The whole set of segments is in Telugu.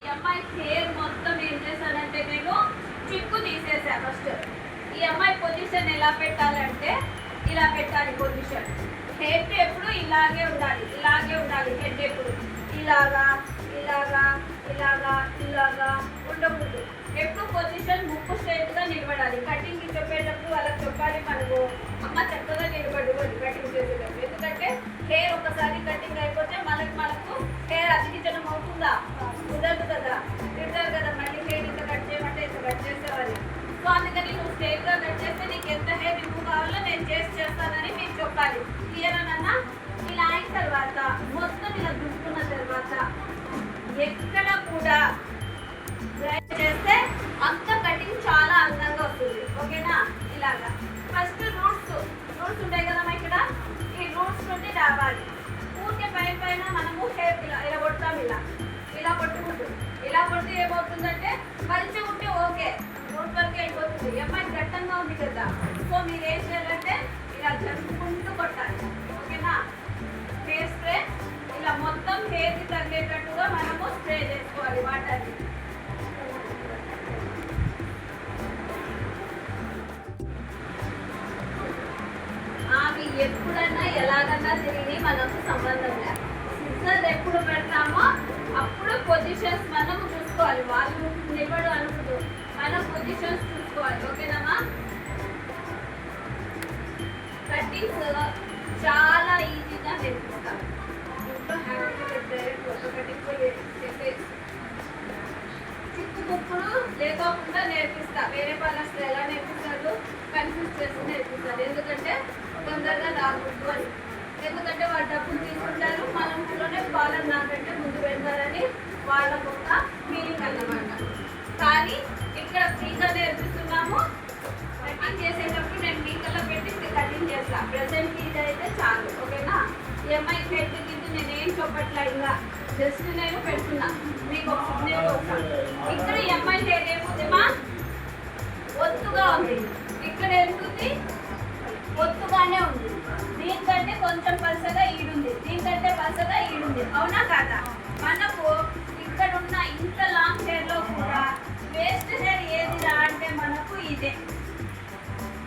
ఈ అమ్మాయి హెయిర్ మొత్తం ఏం చేశానంటే నేను చిక్కు తీసేసా ఫస్ట్. ఈ అమ్మాయి పొజిషన్ ఎలా పెట్టాలంటే ఇలా పెట్టాలి పొజిషన్. హెడ్ ఎప్పుడు ఇలాగే ఉండాలి, ఇలాగే ఉండాలి. హెడ్ ఎప్పుడు ఇలాగా ఇలాగా ఇలాగా ఇలాగా ఉండకూడదు. ఎప్పుడు పొజిషన్ ముక్కు స్ట్రైట్గా నిలబడాలి. కటింగ్ చెప్పేటప్పుడు వాళ్ళకి చెప్పాలి మనకు, అమ్మ చక్కగా నిలబడు కటింగ్ చేసేటప్పుడు. ఎందుకంటే హెయిర్ ఒకసారి కటింగ్ అయిపోతే మనకు హెయిర్ అతికించడం అవుతుందా? కుదరదు కదా, తింటారు కదా మళ్ళీ హెయిర్ ఇంత కట్ చేయమంటే ఇంత కట్ చేసేవాళ్ళు. సో అందుకని నువ్వు స్ట్రైట్గా కట్ చేస్తే నీకు ఎంత హెయిర్ రిమూవ్ కావాలో నేను చేస్తానని మీకు చెప్పాలి. క్లియర్ అన్న? ఇలా అయిన తర్వాత మొత్తం ఇలా దుక్కున్న తర్వాత ఎక్కడ కూడా డ్రై చేస్తే అంత కటింగ్ చాలా అందంగా వస్తుంది. ఓకేనా? ఇలాగా ఫస్ట్ రూట్స్ ఉంటాయి కదా ఇక్కడ, ఈ రూట్స్ నుండి రావాలి. ఊరికే పైన మనము హెయిర్ ఇలా కొడతాం, ఇలా కొట్టుకుంటూ ఇలా కొడితే ఏమవుతుందంటే మంచిగా ఉంటే ఓకే, రూట్ వరకే అయిపోతుంది. అమ్మాయి గట్టంగా ఉంది కదా, సో మీరు ఏం చేయాలంటే ఇలా జరుపుకుంటూ కొట్టాలి. ఓకేనా? హెయిర్ స్ప్రే ఇలా మొత్తం హెయిర్కి తగ్గేటట్టుగా మనము స్ప్రే చేసుకోవాలి వాటర్ని. అవి ఎప్పుడన్నా ఎలాగన్నా తిరిగి మనకు సంబంధం లేదు. సిజర్ ఎప్పుడు పెడతామో అప్పుడు పొజిషన్స్ మనము చూసుకోవాలి. వాళ్ళు నిలబడు అనుకుంటూ మనం పొజిషన్స్ చూసుకోవాలి. ఓకేనమ్మా? కటింగ్స్ చాలా ఈజీగా నేర్పిస్తాం. ఇంట్లో చిక్కు బుక్కులు లేకోకుండా నేర్పిస్తా. వేరే పాలర్స్లో ఎలా నేర్పిస్తారు, కన్ఫ్యూజ్ చేసి నేర్పిస్తారు. ఎందుకంటే తొందరగా రాకూడదు అని. ఎందుకంటే వాళ్ళు డబ్బులు తీసుకుంటారు, మన ఊళ్ళోనే పాలర్ నాకంటే ముందు పెడతారని వాళ్ళకు ఒక ఫీలింగ్ అన్నమాట. కానీ ఇక్కడ ఫ్రీగా నేర్పిస్తున్నాము. కటింగ్ చేసేటప్పుడు నేను మీకల్లా పెట్టి కటింగ్ చేస్తాను. ప్రజెంట్ ఇది అయితే చాలు. ఓకేనా? ఎంఐ హెడ్ కింద నేనేం చెప్పట్లా, ఇంకా జస్ట్ నేను పెడుతున్నా మీకు ఒక సిగ్నల్ కోసం. ఇక్కడ ఎంఐ హెడ్ ఏముందిమా? ఒత్తుగా ఉంది. ఇక్కడ ఏముంది? ఒత్తుగానే ఉంది. దీనికంటే కొంచెం పలసగా ఈడుంది, దీనికంటే పలసగా ఈడుంది. అవునా కాదా? మనకు ఇక్కడ ఉన్న ఇంత లాంగ్ హెయిర్లో కూడా వేస్ట్ హెయిర్ ఏదిరా అంటే మనకు ఇదే.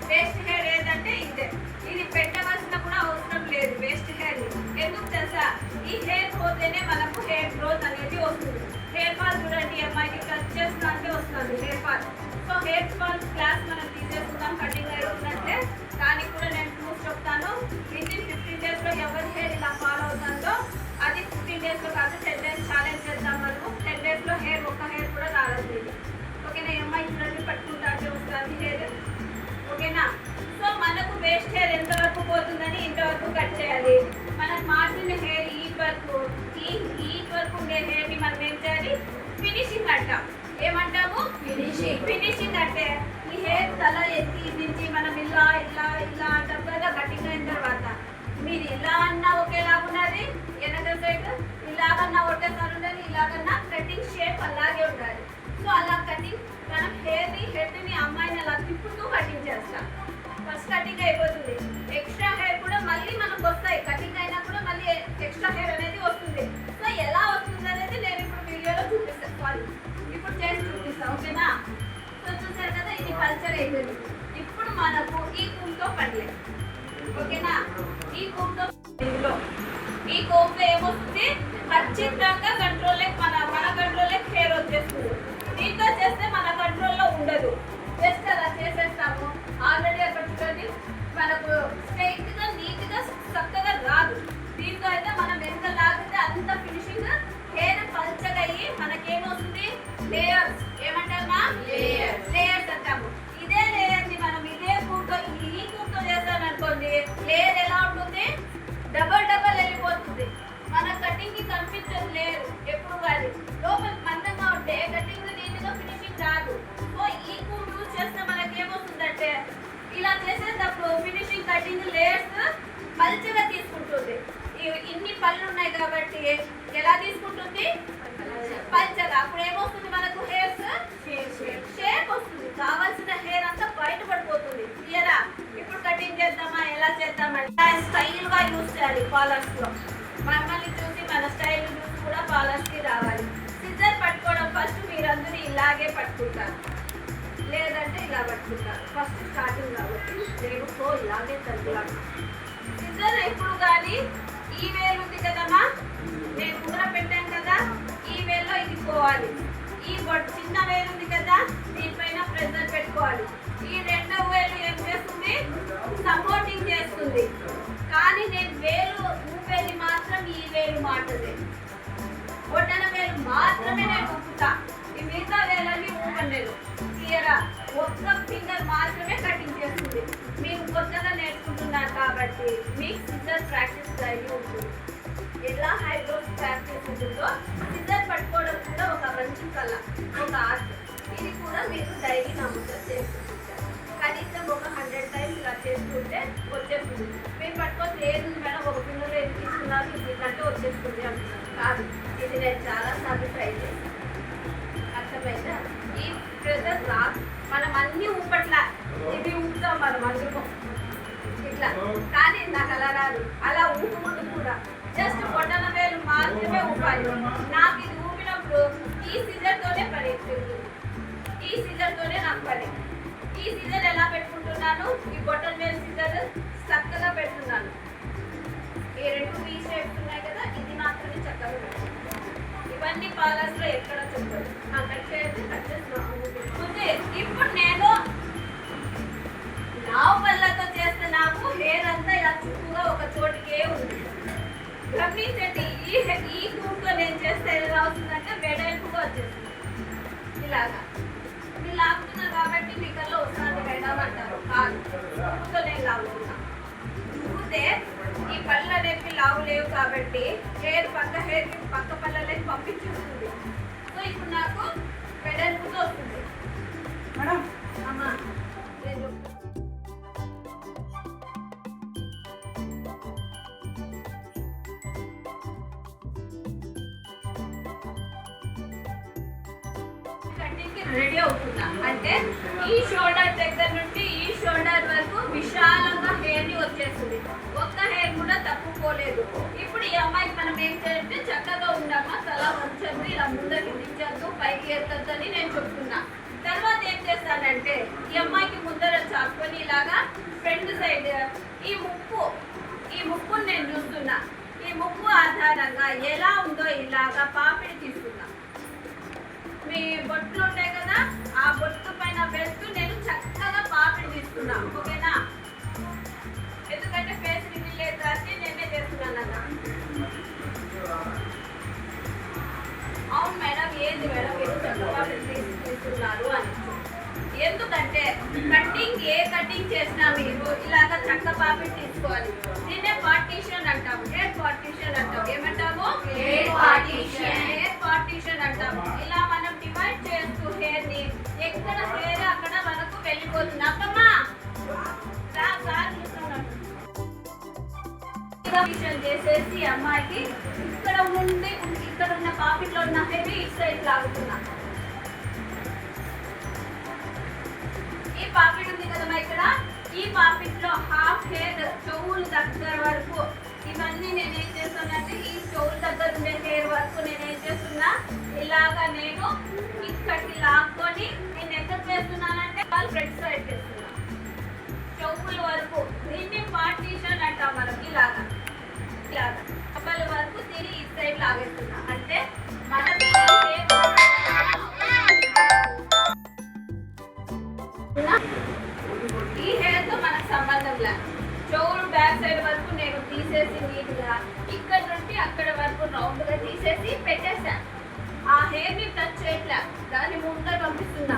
వేస్ట్ హెయిర్ ఏదంటే ఇదే. ఇది పెట్టవలసిన కూడా అవసరం లేదు వేస్ట్ హెయిర్. ఎందుకు తెలుసా? ఈ హెయిర్ పోతేనే మనకు హెయిర్ గ్రోత్ అనేది వస్తుంది. హెయిర్ ఫాల్ చూడండి, అమ్మాయికి కట్ చేసినట్టే వస్తుంది hair fall. So hair fall class మనం తీసేసుకుందాం కటింగ్ అవుతున్నట్లే. దానికి కూడా నేను ప్రూఫ్ చెప్తాను. వితిన్ 15 డేస్లో ఎవరి హెయిర్ ఇలా ఫాల్ అవుతుందో అది 15 డేస్లో కాదు 10 డేస్ ఛాలెంజ్ చేద్దాం మనము. 10 డేస్లో హెయిర్ ఒక్క హెయిర్ కూడా రాలేదు. ఓకేనా? అమ్మాయి చూడండి పట్టుకుంటే వస్తుంది హెయిర్. ఓకేనా? సో మనకు వేస్ట్ హెయిర్ ఎంతవరకు పోతుందని ఇంతవరకు కట్ చేయాలి. మనకు మార్జిన్ హెయిర్ ఈట్ వరకు ఉండే హెయిర్ని మనం ఏం చేయాలి? ఫినిషింగ్ అంటాం. ఏమంటాము? ఫినిషింగ్ అంటే ఈ హెయిర్ తల ఎత్తి నుంచి మనం ఇలా అంటాం కదా కటింగ్ అయిన తర్వాత. మీరు ఇలా అన్నా ఒకేలాగున్నది, వెనక సైడ్ ఇలాగన్నా ఒకేసారి ఉండాలి, ఇలాగన్నా కటింగ్ షేప్ అలాగే ఉండాలి. సో అలా కటింగ్ మనం హెడ్ని అమ్మాయిని అలా తిప్పుతూ కటింగ్ చేస్తాం. ఫస్ట్ కటింగ్ అయిపోతుంది. ఎక్స్ట్రా హెయిర్ కూడా మళ్ళీ మనకు వస్తాయి. కటింగ్ అయినా కూడా మళ్ళీ ఎక్స్ట్రా హెయిర్ అనేది వస్తుంది. సో ఎలా వస్తుంది అనేది నేను ఇప్పుడు వీడియోలో చూపిస్తాను. సారీ, ఇప్పుడు చేసి చూపిస్తాను. ఓకేనా? సో చూసారు కదా, ఇది కల్చర్ అయిపోయింది. ఇప్పుడు మనకు ఈ కూమ్తో పడలేదు. ఓకేనా? ఈ కూమ్తో ఏమొస్తుంది? ఖచ్చితంగా మన కంట్రోల్లోకి హెయిర్ వచ్చేస్తుంది. దీంతో చేస్తే మన కంట్రోల్లో ఉండదు. జస్ట్ అలా చేసేస్తాము. ఆల్రెడీ అక్కడ చూడండి మనకు స్ట్రైట్గా నీట్గా చక్కగా రాదు. దీంతో అయితే మనం ఎంత లాగితే అంత ఫినిషింగ్ హెయిర్ పల్చగా అయ్యి మనకేమవుతుంది? లేయర్స్. ఏమంటామా? లేయర్స్ అంటాము. ఇదే లేయర్ని మనం ఈ కూర్తో చేస్తామనుకోండి, లేయర్ ఎలా ఉంటుంది? డబల్ వెళ్ళిపోతుంది. మన కటింగ్కి కనిపించదు లేయర్ ఎప్పుడు కానీ. లోపల మందంగా ఉంటే కటింగ్ నీట్గా ఫినిషింగ్ రాదు. సో ఈ కూర్ యూజ్ చేస్తే మనకేమవుతుందంటే ఇలా చేసేటప్పుడు ఫినిషింగ్ కటింగ్ లేయర్స్ పల్చగా తీసుకుంటుంది. ఇన్ని పళ్ళు ఉన్నాయి కాబట్టి ఎలా తీసుకుంటుంది? పల్చగా. అప్పుడు ఏమొస్తుంది మనకు? హెయిర్స్ షేప్ వస్తుంది. కావాల్సిన హెయిర్ అంతా బయటపడిపోతుంది. క్లియరా? ఇప్పుడు కటింగ్ చేద్దామా? ఎలా చేద్దామంటే స్టైల్గా యూజ్ చేయాలి పాలర్స్లో. మమ్మల్ని చూసి మన స్టైల్ చూసి కూడా పాలర్స్కి రావాలి. సిజర్ పట్టుకోవడం పట్టుకుంటాను, లేదంటే ఇలా పట్టుకుంటాను. ఫస్ట్ స్టార్టింగ్ కాబట్టి నేను ఇలాగే తగ్గులాను. సిజర్ ఎప్పుడు కానీ ఈ వేలు ఉంది కదమ్మా, నేను ఉంగర పెట్టాను కదా, ఈ వేల్లో ఇది పోవాలి. ఈ చిన్న వేలు ఉంది కదా, దీనిపైన ప్రెజర్ పెట్టుకోవాలి. ఈ రెండవ వేలు ఏం చేస్తుంది, సపోర్టింగ్ చేస్తుంది. కానీ నేను వేలు ఊపేది మాత్రం ఈ వేలు మాటదే, బొట్టన వేలు మాత్రమే నేను ఊపుతా. ఈ మిగతా వేలన్నీ ఊపలేదు. క్లియరా? ఒక్క ఫింగర్ మాత్రమే కటింగ్ చేస్తుంది. మీరు కొత్తగా నేర్చుకుంటున్నారు కాబట్టి మీకు సిజర్ ప్రాక్టీస్ డైలీ ఉంటుంది. ఎలా హైబ్రోస్ ప్రాక్టీస్ ఉంటుందో సిజర్ పట్టుకోవడం కూడా ఒక మంచి కళ, ఒక ఆర్ట్. ఇది కూడా మీరు డైలీ నమ్ముతారు చేసుకుంటారు. కనీసం ఒక 100 టైమ్స్ ఇలా చేసుకుంటే వచ్చేస్తుంది. మీరు పట్టుకోవచ్చు ఏది మేడం ఒక ఫింగర్లో ఏది తీసుకున్నారు ఇదంటే వచ్చేస్తుంది అంటున్నారు. కాదు, ఇది నేను చాలాసార్లు ట్రై చేశాను. అర్థమైందా? ఈ ప్రెజర్ రాదు. మనం అన్ని ఊపట్ల ఇది ఊపుతాం మనం అందుకో ఇట్లా, కానీ నాకు అలా రాదు. అలా ఊపుకుంటూ కూడా జస్ట్ బొట్టన వేలు మాత్రమే ఊపాలి. నాకు ఇది ఊపినప్పుడు ఈ సిజర్తోనే పని ఎక్కుతుంది. ఈ సిజర్తోనే నాకు పని. ఈ సిజర్ ఎలా పెట్టుకుంటున్నాను, ఈ బొట్టన వేలు సిజర్ చక్కగా పెడుతున్నాను. ఈ రెండు వీ షేప్స్ ఉన్నాయి కదా, ఇది మాత్రమే చక్కగా పెడుతున్నాను. ఇవన్నీ పార్లర్స్ లో ఎక్కడ చెప్పదు. కట్ చేసి ఇప్పుడు నేను లావు పళ్ళతో చేస్తే నాకు హెయిర్ అంతా ఇలా చుట్టూగా ఒక చోటికే ఉంది. గమనించండి, ఈ కూర్తో నేను చేస్తే ఎలా వస్తుందంటే వెడల్పుగా వచ్చేస్తుంది. ఇలాగా మీరు లాగుతున్నారు కాబట్టి మీ కల్లో వస్తుంది వెడమంటారు. కాదు, కూర్తో నేను లాగుతున్నా. చూస్తే ఈ పళ్ళు అనేవి లావు లేవు కాబట్టి హెయిర్ పక్క పళ్ళని పంపించేస్తుంది. సో ఇప్పుడు నాకు వెడల్పుగా వస్తుంది. మేడం అమ్మా రెడీ అవుతున్నా అంటే ఈ షోల్డర్ దగ్గర నుండి ఈ షోల్డర్ వరకు విశాలంగా హెయిర్ ని వచ్చేస్తుంది. ఒక్క హెయిర్ కూడా తప్పుకోలేదు. ఇప్పుడు ఈ అమ్మాయికి మనం ఏం చేయాలంటే చక్కగా ఉండమ్మా, తల వంచద్దు, ఇలా ముందరికి దించద్దు, పైకి ఎత్తద్దు అని నేను చెప్తున్నా. తర్వాత ఏం చేస్తానంటే ఈ అమ్మాయికి ముందర చాపుకొని ఇలాగా ఫ్రంట్ సైడ్ ఈ ముక్కుని నేను చూస్తున్నా. ఈ ముక్కు ఆధారంగా ఎలా ఉందో ఇలాగా పాపిడి తీసుకున్నా. మీ బొట్లు ఉంటాయి కదా, ఆ బొట్టు పైన వేస్తూ నేను చక్కగా పాపిడి తీసుకున్నా. ఓకేనా? ఎందుకంటే ఫేస్ రివీల్ లేదు అని నేనే చేస్తున్నాను అన్న. అవును మేడం, ఏంది మేడం మీరు చక్క పాపిడి తీసుకున్నారు అని. ఎందుకంటే ఏ కటింగ్ చేసినా మీరు ఇలాగ చక్క పాపిడి తీసుకోవాలి. దీన్నే పార్టీషన్ అంటాము. హెయిర్ పార్టీషన్ అంటాము. ఏమంటాము? హెయిర్ పార్టీషన్ అంటాము. ఇలా మనం డివైడ్ చేస్తూ హెయిర్ ని ఎక్కడ హెయిర్ అక్కడ మనకు వెళ్ళిపోతుంది. అమ్మా చేసేసి అమ్మాయికి ఇక్కడ ఉన్న పాపిట్లో ఉన్న హెయిర్ ఇటు సైడ్ లాగుతున్నా. ఈ పాపిట్ ఉంది కదమ్మా ఇక్కడ, ఈ పాపిట్లో హాఫ్ హెయిర్ చెవులు దగ్గర వరకు ఇవన్నీ నేను ఏం చేస్తానంటే ఈ చెవుల దగ్గర ఉండే హెయిర్ వరకు నేను ఏం చేస్తున్నా, ఇలాగా నేను ఇక్కడికి లాక్కొని నేను ఎక్కడ వేస్తున్నానంటే వాళ్ళు ఫ్రంట్ సైడ్ చేస్తున్నా చెవుల వరకు. దీన్ని పార్టీషన్ అంటాం మనం. ఇలాగా కప్పల వరకు తిని ఈ సైడ్ లాగేస్తున్నా. అంటే మనం ఈ హెయిర్ తో మనకు సంబంధం లేదు. చెవులు బ్యాక్ సైడ్ వరకు నేను తీసేసి నీట్గా ఇక్కడ నుండి అక్కడ వరకు రౌండ్ గా తీసేసి పెట్టేశాను. ఆ హెయిర్ ని టచ్ చేయట్లే, దాన్ని ముందర పంపిస్తున్నా.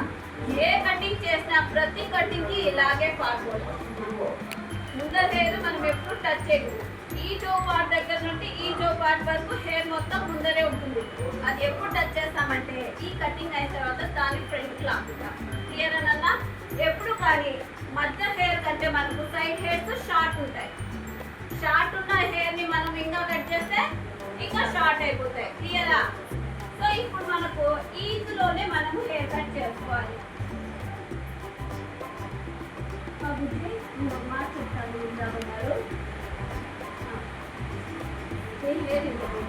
ఏ కటింగ్ చేసినా ప్రతి కటింగ్ కి ఇలాగే పాడుకోవాలి. ముందర హెయిర్ మనం ఎప్పుడు టచ్ చేయకూడదు. ఈ జో పార్ట్ దగ్గర నుండి ఈ జో పార్ట్ వరకు హెయిర్ మొత్తం ముందరే ఉంటుంది. అది ఎప్పుడు టచ్ చేస్తామంటే ఈ కటింగ్ అయిన తర్వాత దాన్ని ఫ్రంట్ లాగుతాం. క్లియర్ అన్నా? ఎప్పుడు కానీ మధ్య హెయిర్ కంటే మనకు సైడ్ హెయిర్స్ షార్ట్ ఉంటాయి. షార్ట్ ఉన్న హెయిర్ ని మనం ఇంకా కట్ చేస్తే ఇంకా షార్ట్ అయిపోతాయి. క్లియరా? సో ఇప్పుడు మనకు ఈజ్లోనే మనం హెయిర్ కట్ చేసుకోవాలి.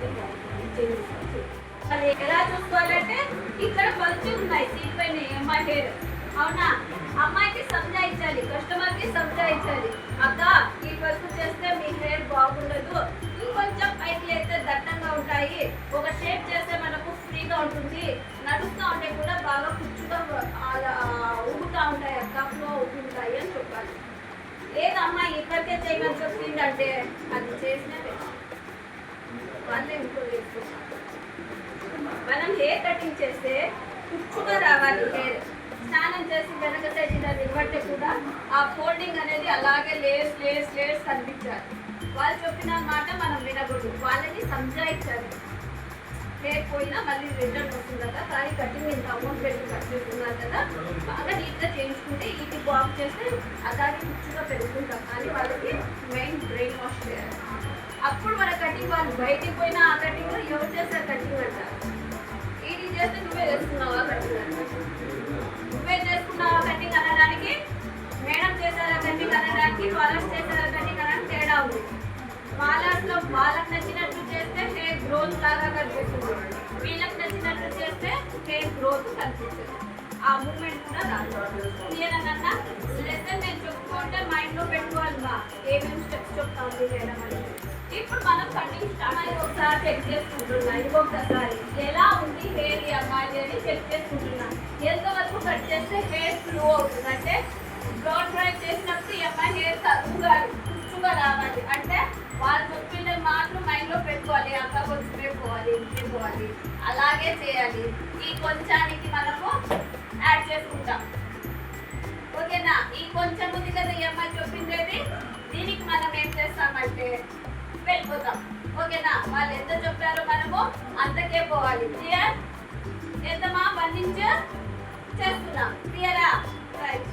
చెప్తాను అది ఎలా చూసుకోవాలంటే ఇక్కడ పలుచు ఉన్నాయి సీట్ పైన అమ్మాయి హెయిర్. అవునా? అమ్మాయికి సంజాయించాలి, కస్టమర్కి సంజాయించాలి. అక్క ఈ వర్క్ చేస్తే మీ హెయిర్ బాగుండదు, ఇంకొంచెం పైకి లేస్తే దట్టంగా ఉంటాయి, ఒక షేప్ చేస్తే మనకు ఫ్రీగా ఉంటుంది, నడుస్తూ ఉంటే కూడా బాగా కుచ్చుగా ఊగుతూ ఉంటాయి అక్క, ఫ్లో అవుతుంటాయి అని చెప్పాలి. లేదమ్మా ఇక్కడికే చేయమని చెప్పిందంటే అది చేసినదే వాళ్ళే ఇంట్లో వేసుకుంటాం. మనం హెయిర్ కటింగ్ చేస్తే కుచ్చుగా రావాలి హెయిర్. స్నానం చేసి వెనక సైడ్ ఇలా నిలబడితే కూడా ఆ ఫోల్డింగ్ అనేది అలాగే లేస్ లేస్ లేస్ కనిపించాలి. వాళ్ళు చెప్పిన మాట మనం వినకూడదు, వాళ్ళని సంజాయించాలి. హెయిర్ పోయినా మళ్ళీ రిటర్న్ వస్తుంది కదా, కానీ కటింగ్ ఇంత అమౌంట్ పెట్టి కట్ చేస్తున్నారు కదా, బాగా నీట్గా చేయించుకుంటే ఇది బాక్ చేస్తే అలాగే కుచ్చుగా పెరుగుతుంటాం. కానీ వాళ్ళకి మెయిన్ బ్రెయిన్ వాష్ చేయాలి. అప్పుడు మన కటింగ్ వాళ్ళు బయటికి పోయినా ఆ కటింగ్ ఎవరు చేస్తారు కటింగ్ అంటారు. ఇది చేస్తే నువ్వే చేస్తున్నావా కటింగ్ అంటారు. నువ్వే చేసుకున్నావా కటింగ్ అనడానికి, మేడం చేశారా కటింగ్ అనడానికి, పాలర్స్ చేశారా కటింగ్ అనడానికి తేడా ఉంది. పాలర్స్లో వాళ్ళకి నచ్చినట్టు చేస్తే హెయిర్ గ్రోత్ లాగా కనిపిస్తుంది, వీళ్ళకి నచ్చినట్టు చేస్తే హెయిర్ గ్రోత్ కనిపిస్తుంది, ఆ మూమెంట్ కూడా రాదు. నేనన్నా లెసన్ నేను చెప్పుకుంటే మైండ్లో పెట్టుకోవాలి మా ఏమేమి స్టెప్స్ చెప్తా ఉంది మేడం అని. ఇప్పుడు మనం కటింగ్ స్టార్ట్ అయ్యి ఒకసారి చెక్ చేసుకుంటున్నా, ఇంకొకసారి ఎలా ఉంది హెయిర్ ఈ అమ్మాయి అని చెక్ చేసుకుంటున్నా. ఎంతవరకు కట్ చేస్తే హెయిర్ ఫ్లో అవుతుంది అంటే బ్లో డ్రై చేసినప్పుడు ఈ అమ్మాయి హెయిర్ తక్కువగా కుచ్చుగా రావాలి అంటే వాళ్ళు చెప్పిన మాటలు మైండ్లో పెట్టుకోవాలి. అక్క కొంచెమే పోవాలి, ఇంకే పోవాలి, అలాగే చేయాలి. ఈ కొంచానికి మనము యాడ్ చేసుకుంటాం. ఓకేనా? ఈ కొంచెం ఉంది కదా ఈ అమ్మాయి చెప్పిండేది, దీనికి మనం ఏం చేస్తామంటే వెళ్ళిపోతాం. ఓకేనా? వాళ్ళు ఎంత చెప్పారో మనము అంతకే పోవాలి. క్లియర్? ఎంతమా 1 ఇంచ్ చేస్తున్నాం. క్లియరా? రైట్.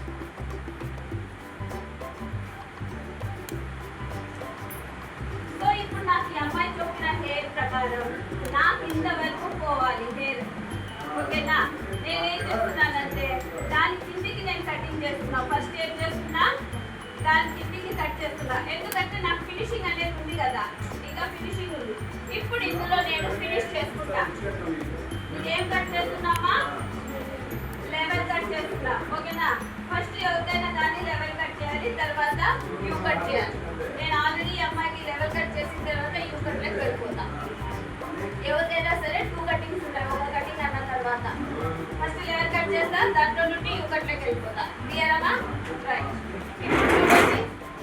సో ఇప్పుడు నాకు ఈ అమ్మాయి చెప్పిన హెయిర్ ప్రకారం నాకు ఇంతవరకు పోవాలి హెయిర్. ఓకేనా? నేనేం చేస్తున్నానంటే దాని కిందికి నేను కటింగ్ చేస్తున్నా. ఫస్ట్ ఏం చేస్తున్నా, దాని కిందికి కట్ చేస్తున్నా. ఎందుకంటే నాకు ఫినిషింగ్ అనేది ఉంది కదా, ఇంకా ఫినిషింగ్ ఉంది. ఇప్పుడు ఇందులో నేను ఫినిష్ చేసుకుంటా. ఇదేం కట్ చేస్తున్నామా, లెవెల్ కట్ చేస్తున్నా. ఓకేనా? ఫస్ట్ ఎవరికైనా కానీ లెవెల్ కట్ చేయాలి, తర్వాత యూ కట్ చేయాలి. నేను ఆల్రెడీ అమ్మాయికి లెవెల్ కట్ చేసిన తర్వాత యూ కట్లోకి వెళ్ళిపోతా. ఎవరికైనా సరే 2 కటింగ్స్ ఉంటాయి, ఒక కటింగ్ అన్న తర్వాత ఫస్ట్ లెవెల్ కట్ చేస్తా, దాంట్లో నుండి యూ కట్లోకి వెళ్ళిపోతా. క్లియర్ అన్నా? రైట్.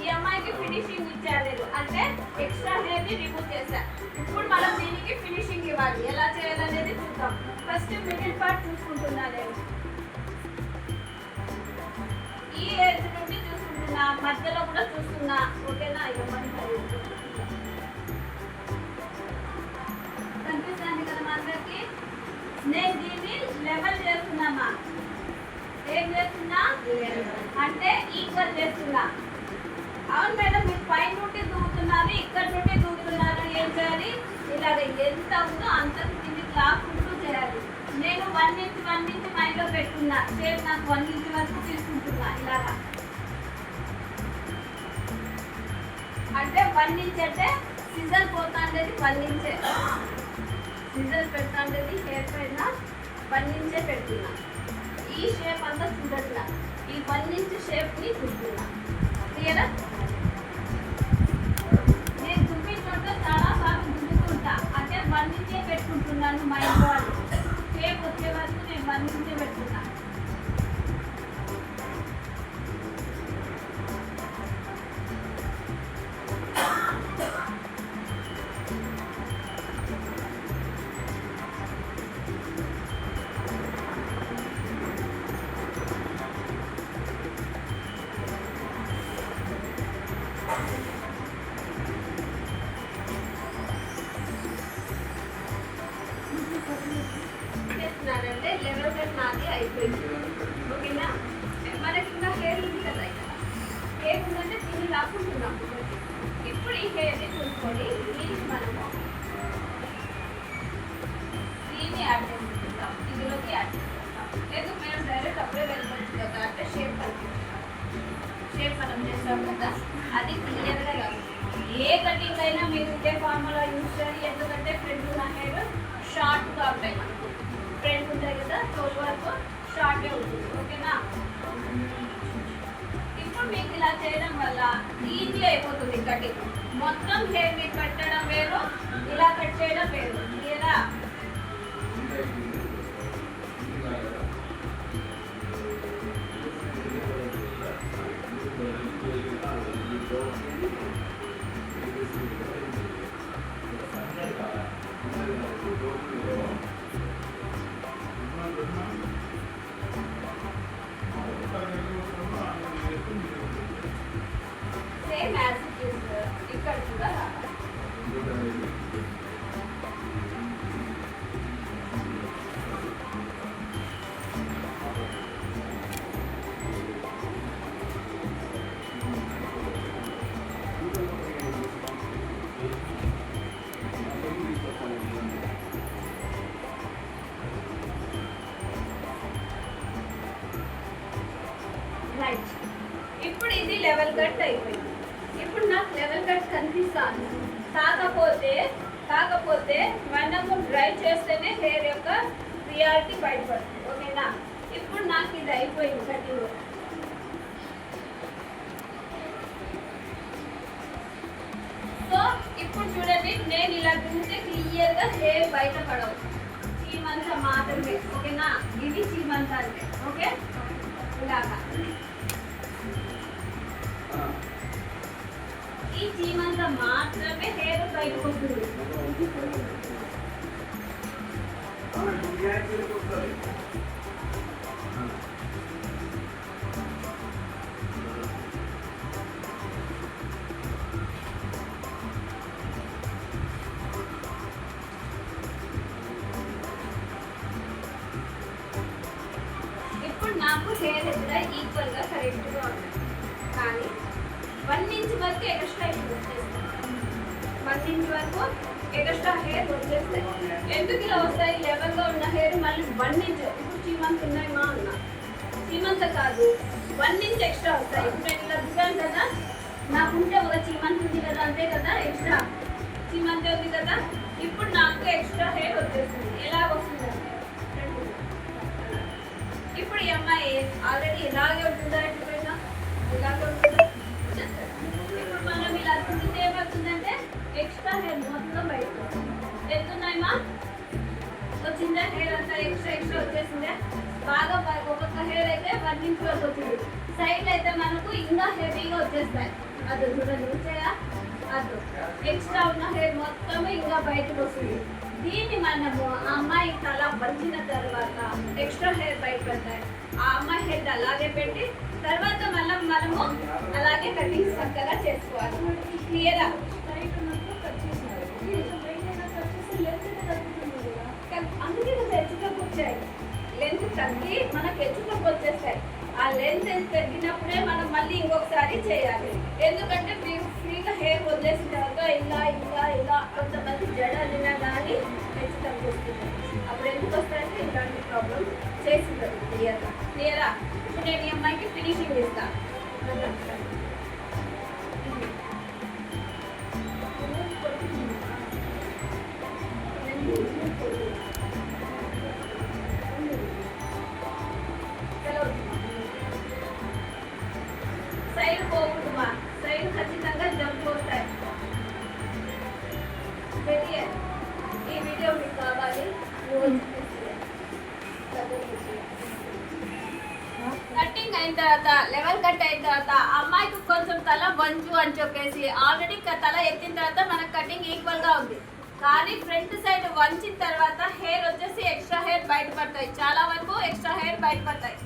ఈ అమ్మాయికి ఫినిషింగ్ ఇచ్చారు అంటే ఎక్స్ట్రా హెయిర్ ని రిమూవ్ చేశా. ఇప్పుడు మనం దీనికి ఫినిషింగ్ ఇవ్వాలి. ఎలా చేయాలనేది చూద్దాం. ఫస్ట్ మిడిల్ పార్ట్ చూసుకుంటున్నా నేను. ఈ ఏజ్ నుండి చూసుకుంటున్నా, మధ్యలో కూడా చూస్తున్నా. ఓకేనా? ఈ అమ్మాయి కనిపిస్తుంది కదా మా అందరికి. నేను దీన్ని లెవెల్ చేస్తున్నామా, ఏం చేస్తున్నా అంటే ఈక్వల్ చేస్తున్నా. అవును మేడం మీరు పై నుండి దూకుతున్నారు, ఇక్కడ నుండి దూకుతున్నారు, ఏం చేయాలి, ఇలాగ ఎంత ఉందో అంత కింది లాక్కుంటూ చేయాలి. నేను 1 ఇంచ్ మైండ్లో పెట్టుకున్నా, షేప్ నాకు 1 ఇంచ్ వరకు తీసుకుంటున్నా. ఇలాగా అంటే 1 ఇంచ్ అంటే సిజర్ పోతా ఉండేది 1 ఇంచే, సిజర్ పెడతా ఉండేది హెయిర్ పైన 1 ఇంచే పెడుతున్నా. ఈ షేప్ అంతా చూడట్లా, ఈ 1 ఇంచ్ షేప్ని చూస్తున్నా. క్లియరా? నేను దుబ్బిన చోట చాలా సార్లు దుబ్బుతుంటా, అంటే 1 ఇంచే పెట్టుకుంటున్నాను. మైండ్ వాళ్ళు షేప్ వచ్చే వరకు నేను 1 ఇంచే పెట్టుకున్నా. చేస్తున్నారంటే లెవెల్ కట్ నాది అయిపోయింది. ఓకేనా? మనకి ఇంకా హెయిర్ ఉంది కదా, ఇక్కడ హెయిర్ ఉందంటే దీన్ని లాక్కుంటున్నాం. ఇప్పుడు ఈ హెయిర్ని చూసుకొని దీనికి మనము దీన్ని యాడ్ చేసుకుంటాం, ఇందులోకి యాడ్ చేసుకుంటాం. లేదు మేము డైరెక్ట్ అప్పుడే వెళ్ళవచ్చు కదా అంటే షేప్ కనిపిస్తాం. షేప్ మనం చేస్తాం కదా, అది క్లియర్గా కాదు. ఏ కటింగ్ అయినా మీరు ఇదే ఫార్ములా యూజ్ చేయాలి. ఎందుకంటే ఫ్రంట్ ఉన్న హెయిర్ షార్ట్గా ఉంటాయి, మనకు ఫ్రంట్ ఉంటాయి కదా ఈజీ అయిపోతుంది కటింగ్. మొత్తం హెయిర్ మీకు పెట్టడం వేరు, ఇలా కట్ చేయడం వేరు. ఇలా సేమ్ యాజ్ ఇట్ ఈస్ ఇక్కడ కూడా రైట్. ఇప్పుడు ఇది లెవెల్ కట్ అయిపోయింది. ఇప్పుడు నాకు లెవెల్ కట్ కనిపిస్తాను. కాకపోతే మనము డ్రై చేస్తేనే హెయిర్ యొక్క రియాలిటీ బయటపడుతుంది. ఓకేనా? ఇప్పుడు నాకు ఇది అయిపోయింది కటింగ్. సో ఇప్పుడు చూడండి, నేను ఇలా చూస్తే క్లియర్గా హెయిర్ బయటపడవు. చీమంతా మాత్రమే. ఓకేనా? ఇది చీమంతా అంటే ఓకే. ఇలాగా ఈ చీమంతా మాత్రమే హెయిర్ బయటకు వస్తుంది. ఇప్పుడు నాకు హెయిర్ ఎదురా ఈక్వల్గా కరెక్ట్గా ఉంది. కానీ 1 ఇంచ్ వరకు ఎక్స్ట్రా వచ్చేస్తాయి. 1 ఇంచ్ వరకు ఎక్స్ట్రా హెయిర్ వచ్చేస్తాయి. ఎందుకు ఇలా వస్తాయి? లెవెల్గా ఉన్న హెయిర్ మళ్ళీ 1 ఇంచ్. ఇప్పుడు చీమంత ఉన్నాయి మా అన్న, చీమంత కాదు 1 ఇంచ్ ఎక్స్ట్రా వస్తాయి. ఇప్పుడు నేను ఇలా దిగాను కదా, నాకుంటే ఒక చీమంత ఉంది కదా, అంతే కదా, ఎక్స్ట్రా చీమంతే ఉంది కదా. ఇప్పుడు నాకు ఎక్స్ట్రా హెయిర్ వచ్చేస్తుంది. ఎలా వస్తుందంటే ఇప్పుడు ఈ అమ్మాయి ఆల్రెడీ ఇలాగే ఉంటుందా, ఎప్పుడైనా ఇలాగే ఉంటుందా? ఇప్పుడు మనం ఇలా తుంచితే ఏమవుతుందంటే ఎక్స్ట్రా హెయిర్ మొత్తం బయటకు ఎంతున్నాయమ్మా వచ్చిందా? హెయిర్ అంతా ఎక్స్ట్రా వచ్చేసిందే. బాగా ఒక్కొక్క హెయిర్ అయితే 1 ఇంచ్ వరకు వచ్చింది. సైడ్ అయితే మనకు ఇంకా హెవీగా వచ్చేస్తాయి. అది చూడండి, వచ్చాయా? అది ఎక్స్ట్రా ఉన్న హెయిర్ మొత్తం ఇంకా బయటకు వస్తుంది. దీన్ని మనము ఆ అమ్మాయి తల వంచిన తర్వాత ఎక్స్ట్రా హెయిర్ బయట పెడతాయి. ఆ అమ్మాయి హెయిర్ అలాగే పెట్టి తర్వాత మనము అలాగే కటింగ్ చక్కగా చేసుకోవాలి. క్లియరా? అందుకే హెచ్చులకు వచ్చాయి. లెంత్ తగ్గి మనకు హెచ్చులకు వచ్చేస్తాయి. ఆ లెంత్ తగ్గినప్పుడే మనం మళ్ళీ ఇంకొకసారి చేయాలి. ఎందుకంటే మీరు ఫ్రీగా హెయిర్ వదిలేసిన తర్వాత ఇలా కొంతమంది జడలినా కానీ హెచ్చు తగ్గి వస్తుంది. అప్పుడు ఎందుకు వస్తాయంటే ఇలాంటి ప్రాబ్లం చేసింది. క్లియరా? ఇప్పుడు నేను ఈ అమ్మాయికి ఫినిషింగ్ ఇస్తాను. సైడ్ పోకూడదుమా, సైడ్ ఖచ్చితంగా జంప్ వస్తాయి. ఈ వీడియో మీకు కావాలి. కటింగ్ అయిన తర్వాత లెవెల్ కట్ అయిన తర్వాత అమ్మాయికి కొంచెం తల వంచు అని చెప్పేసి ఆల్రెడీ తల ఎత్తిన తర్వాత మనకు కటింగ్ ఈక్వల్గా ఉంది. కానీ ఫ్రంట్ సైడ్ వంచిన తర్వాత హెయిర్ వచ్చేసి ఎక్స్ట్రా హెయిర్ బయటపడతాయి. చాలా వరకు ఎక్స్ట్రా హెయిర్ బయటపడతాయి.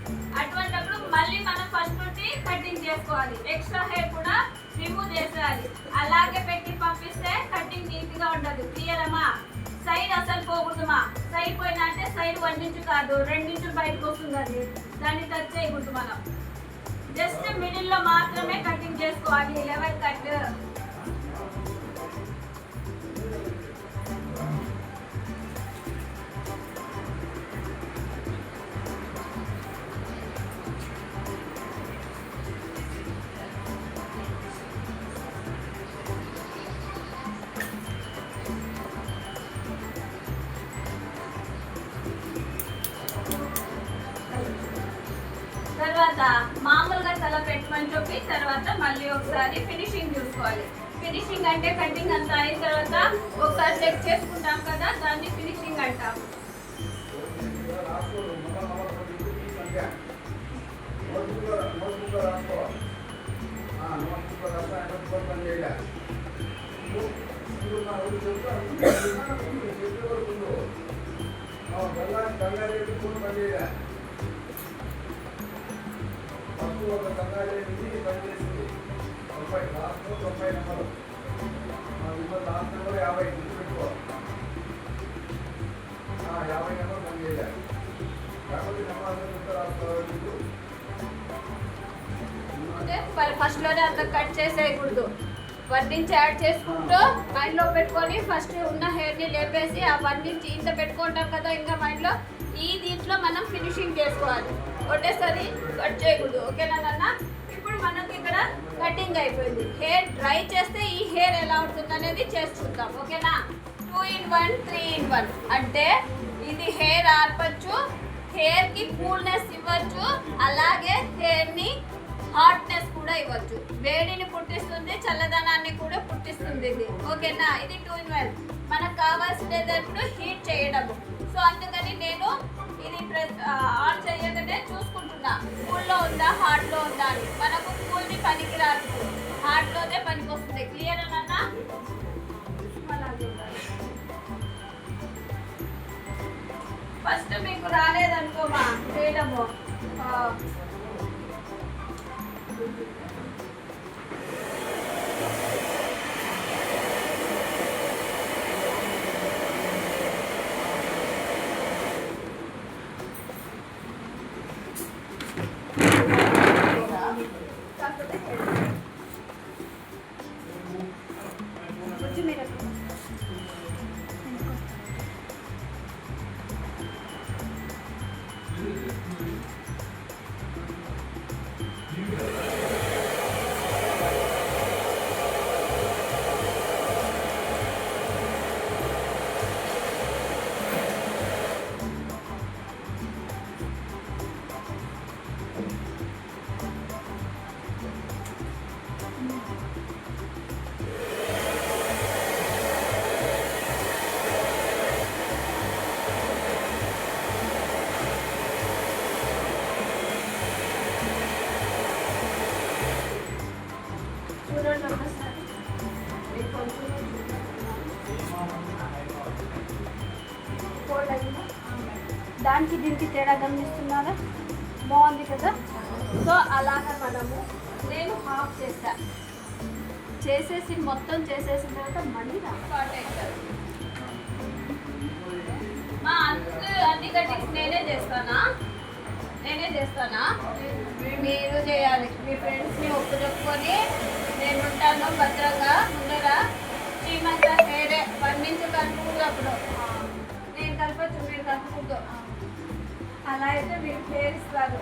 అటువంటిప్పుడు మళ్ళీ మనం ఫస్ట్ నుండి కటింగ్ చేసుకోవాలి. ఎక్స్ట్రా హెయిర్ కూడా రిమూవ్ చేసేయాలి. అలాగే పెట్టి పంపిస్తే కటింగ్ నీట్గా ఉండదు. క్లియర్ అమ్మా? సైడ్ అసలు పోకూడదుమా. సైడ్ పోయినా అంటే సైడ్ 1 ఇంచ్ కాదు 2 ఇంచులు బయటకు వస్తుంది. అది దాన్ని టచ్ చేయకూడదు. మనం జస్ట్ మిడిల్లో మాత్రమే కటింగ్ చేసుకోవాలి. Level cut. తర్వాత మామూలుగా అలా పెట్టమని చెప్పి తర్వాత మళ్ళీ ఒకసారి ఫినిషింగ్ చూసుకోవాలి. ఫినిషింగ్ అంటే కటింగ్ అంతా అయిన తర్వాత ఒకసారి చెక్ చేసుకుంటాం కదా, దాన్ని ఫినిషింగ్ అంటాం. ఫస్ట్ లోనే అంత కట్ చేసేయకూడదు. 1 ఇంచ్ యాడ్ చేసుకుంటూ మైండ్లో పెట్టుకొని ఫస్ట్ ఉన్న హెయిర్ని లేపేసి ఆ 1 ఇంచ్ ఇంత పెట్టుకుంటాం కదా ఇంకా మైండ్లో, ఈ దీంట్లో మనం ఫినిషింగ్ చేసుకోవాలి. ఒకటేసారి కట్ చేయకూడదు. ఓకేనా నాన్న? ఇప్పుడు మనకి ఇక్కడ కటింగ్ అయిపోయింది. హెయిర్ డ్రై చేస్తే ఈ హెయిర్ ఎలా ఉంటుంది అనేది చేసి చూద్దాం. ఓకేనా? 2 in 1 3 in 1 అంటే ఇది హెయిర్ ఆర్పచ్చు, హెయిర్కి కూల్నెస్ ఇవ్వచ్చు, అలాగే హెయిర్ని హాట్నెస్ కూడా ఇవ్వచ్చు. వేడిని పుట్టిస్తుంది, చల్లదనాన్ని కూడా పుట్టిస్తుంది ఇది. ఓకేనా? ఇది 2 in 1. మనకు కావాల్సినప్పుడు హీట్ చేయడము. సో అందుకని నేను ఇది ఆన్ చేయగానే చూసుకుంటున్నా కూల్లో ఉందా హాట్లో ఉందా అని. మనకు కూల్ని పనికి రాదు, హాట్లోనే పనికి వస్తుంది. క్లియర్ అన్నా? ఫస్ట్ మీకు రాలేదనుకోమా చేయడము, దానికి దీనికి తేడా గమనిస్తున్నారా? బాగుంది కదా? సో అలాగా నేను హాఫ్ చేస్తా, చేసేసి మొత్తం చేసేసిన తర్వాత మళ్ళీ స్టార్ట్ అవుతారు. మా అన్ని కటింగ్స్ నేనే చేస్తానా? మీరు చేయాలి. మీ ఫ్రెండ్స్ని ఒప్పుచెప్పుకొని నేను ఉంటాను భద్రంగా ముందర. శ్రీమంత హెయిరే 1 ఇంచ్ కలుపుకుంటూ అప్పుడు నేను కలపచ్చు, మీరు కలుపుకుంటూ. అలా అయితే మీరు హెయిర్ ఇస్తారు.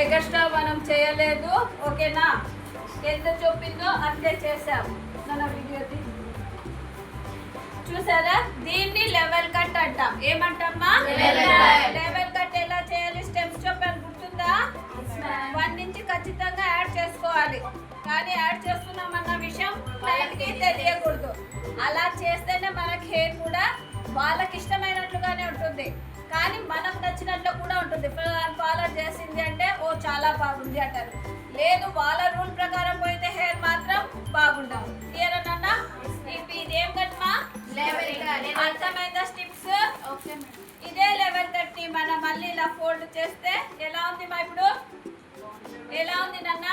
ఎక్స్ట్రా మనం చేయలేదు. ఓకేనా? ఎంత చెప్పిందో అంతే చేసాము. మన వీడియో చూసారా? దీన్ని లెవెల్ కట్ అంటాం. ఏమంటామా? లెవెల్ కట్ ఎలా చేయాలి స్టెప్స్ చెప్పాను, గుర్తుందా? 1 ఇంచ్ ఖచ్చితంగా యాడ్ చేసుకోవాలి. కానీ యాడ్ చేస్తున్నామన్న విషయం క్లయింట్కి తెలియకూడదు. అలా చేస్తేనే మనకి హెయిర్ కూడా వాళ్ళకి ఇష్టమైనట్లుగానే ఉంటుంది, కానీ మనకు నచ్చినట్లు కూడా ఉంటుంది. ఫాలో చేసింది అంటే ఓ చాలా బాగుంది అంటారు. లేదు, వాళ్ళ రూల్ ప్రకారం పోయితే హెయిర్ మాత్రం బాగుండవు. క్లియర్ అన్నా? ఇదేం కట్మా? అర్థమైందా స్టిప్స్? ఇదే లెవెల్ కట్ ని మనం మళ్ళీ ఇలా ఫోల్డ్ చేస్తే ఎలా ఉంది మా? ఇప్పుడు ఎలా ఉంది నాన్న?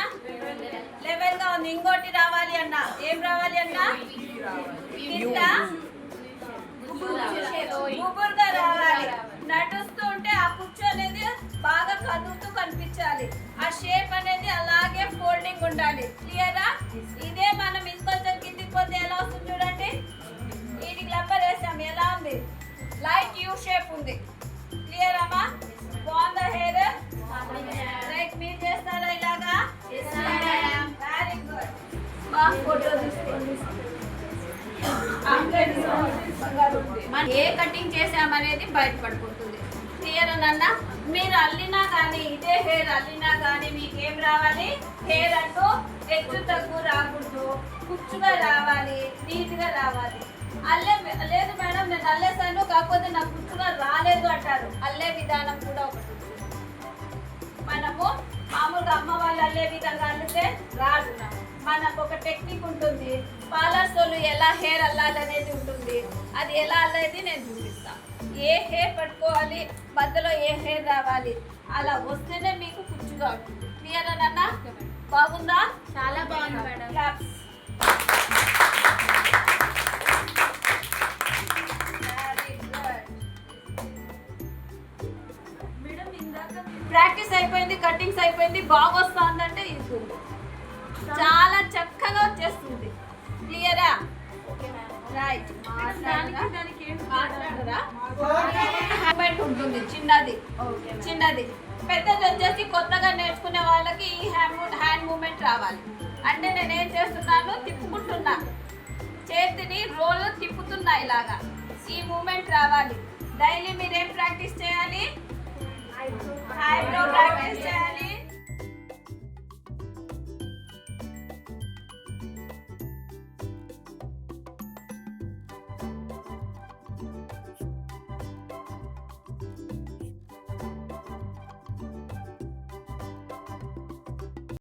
లెవెల్ గా ఉంది. ఇంకోటి రావాలి అన్న. ఏం రావాలి అన్న? గుబురుగా రావాలి. నడుస్తూ ఉంటే ఆ కుచ్చు అనేది బాగా కదులుతూ కనిపించాలి. ఉండాలి. క్లియరా? ఇదే మనం ఇంకొంచెం కిందికి పోతే ఎలా వస్తుంది చూడండి. వీటికి రబ్బర్ వేసాం, ఎలా ఉంది? లైట్ యూ షేప్ ఉంది. క్లియర్ అమ్మా? బాగుందా హెయిర్? రైట్, మీరు చేస్తారా ఇలాగా? Very good. బాగా ఫోటో తీసుకోండి. మనం ఏ కటింగ్ చేసామనేది బయటపడిపోతుంది. క్లియర్ నాన్న? మీరు అల్లినా కానీ, ఇదే హెయిర్ అల్లినా కానీ మీకు ఏం రావాలి? హెయిర్ అంటూ హెచ్చు తగ్గు రాకూడదు, కుచ్చుగా రావాలి, నీట్గా రావాలి. లేదు మేడం నేను అల్లేసాను కాకపోతే నాకు కుచ్చుగా రాలేదు అంటారు. అల్లే విధానం కూడా ఒకటి ఉంది. మనము మామూలుగా అమ్మ వాళ్ళు అల్లే విధంగా అల్లితే రాదు. మనకు ఒక టెక్నిక్ ఉంటుంది. పార్లర్స్ వాళ్ళు ఎలా హెయిర్ అల్లాలనేది ఉంటుంది. అది ఎలా అల్లేది నేను చూపిస్తాను. ఏ హెయిర్ పట్టుకోవాలి, మధ్యలో ఏ హెయిర్ రావాలి, అలా వస్తేనే మీకు కుచ్చుగా ఉంటుంది. క్లియర్ అన్న? బాగుందా? చాలా బాగుంది మేడం. క్లాప్స్. ప్రాక్టీస్ అయిపోయింది, కటింగ్స్ అయిపోయింది, బాగా వస్తుందంటే ఇది చాలా చక్కగా వచ్చేస్తుంది. క్లియరా? రైట్. ఉంటుంది చిన్నది, చిన్నది. పెద్దది వచ్చేసి కొత్తగా నేర్చుకునే వాళ్ళకి ఈ హ్యాండ్ మూమెంట్ రావాలి. అంటే నేను ఏం చేస్తున్నాను, తిప్పుకుంటున్నా, చేతిని రోల్ తిప్పుతున్నా ఇలాగా. ఈ మూమెంట్ రావాలి. డైలీ మీరేం ప్రాక్టీస్ చేయాలి? ఐబ్రో ప్రాక్టీస్ చేయాలి,